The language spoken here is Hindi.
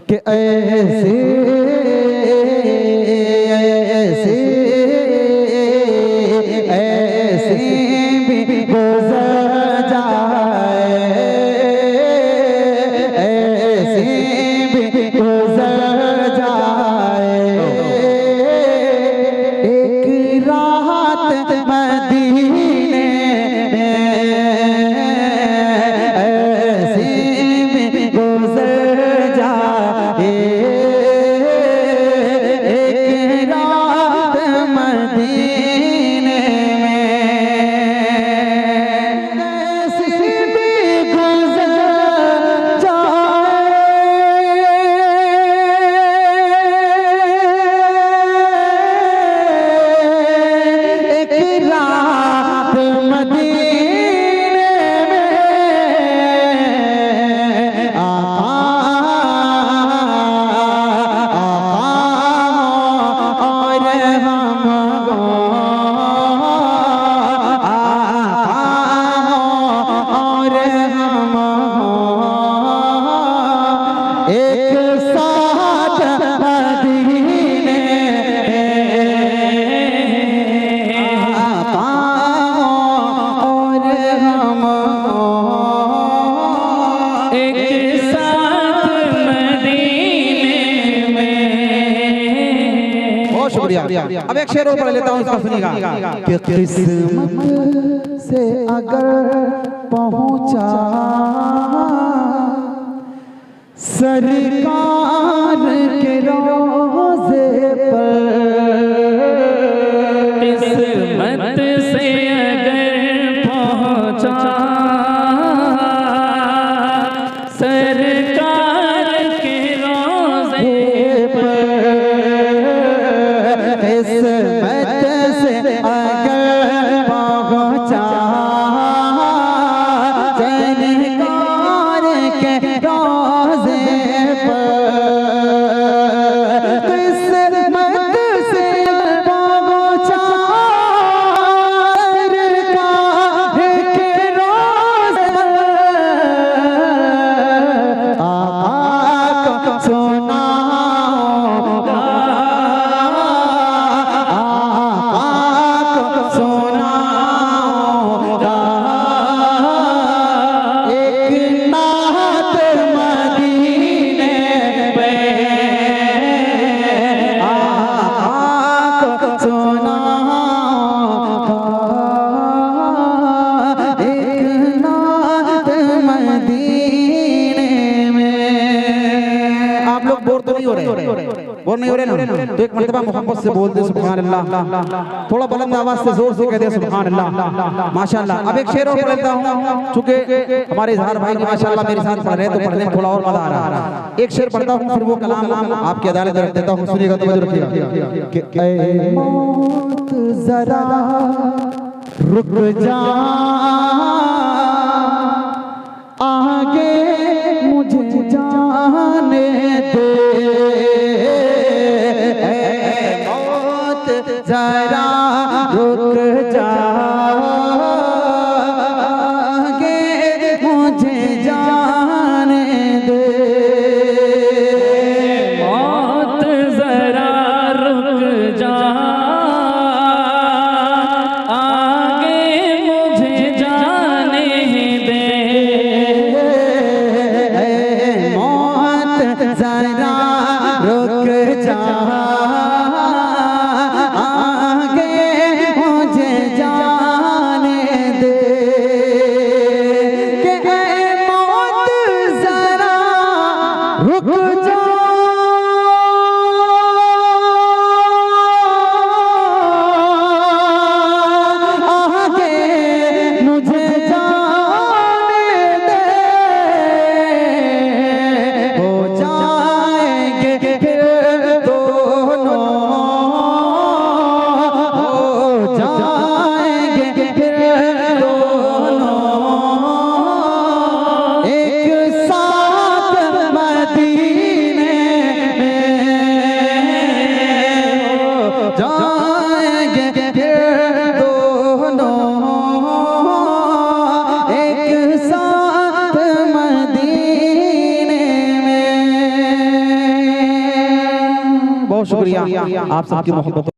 कि ऐसे ऐसे ऐसे भी गुज़र जाए, ऐसे भी गुज़र जाए। एक रात मदीने में ऐसे भी गुज़र जाए, एक रात मदीने में ऐसे भी गुज़र जाए, एक रात मदीने में और हमको और हमको एक साथ मदीने और हमको एक साथ मदीने में। बहुत शुक्रिया। अब एक शेर और पढ़ लेता हूँ, इसका सुनिएगा कि किस्मत से अगर पहुंचा सरकार के रोज़े पर, किस्मत से अगर पहुंचा सरकार के रोज़े पर, किस्मत से अगर पहुंचा सरकार के रोज़े पर, किस्मत से पहुंचा सरकार के रोज़े पर, आका को सुनाऊंगा, आका को सुनाऊंगा एक नात मदीने में, आका को सुनाऊंगा एक नात मदीने में। आप लोग बोर तो नहीं हो रहे? बोर नहीं हो रहे ना? तो एक मर्तबा मोहब्बत से बोल दे सुभान अल्लाह, थोड़ा बुलंद आवाज से जोर से कह दे सुभान अल्लाह, माशाअल्लाह। अब एक शेर और पढ़ लेता हूँ, चूंकि हमारे इजहार भाई माशाअल्लाह मेरे साथ पढ़ रहे हैं तो पढ़ने में थोड़ा और मजा आ रहा है। एक शेर पढ़ता हूँ, फिर वो कलाम आपकी अदालत में रख देता हूँ, सुनिएगा तो मत रखिएगा कि ऐ मौत जरा रुक जा, आगे मुझे जाने दे, ऐ मौत जरा रुक जा, आगे मुझे जाने दे, मौत जरा रुक जा, आगे मुझे जाने दे, मौत जरा रुक जा, आगे मुझे जाने दे, कि मौत जरा रुक जा, आगे मुझे जाने दे, हो जाएंगे फिर दोनों, हो जाएंगे फिर दोनों एक साथ मदीने बहुत शुक्रिया आप सबकी मोहब्बत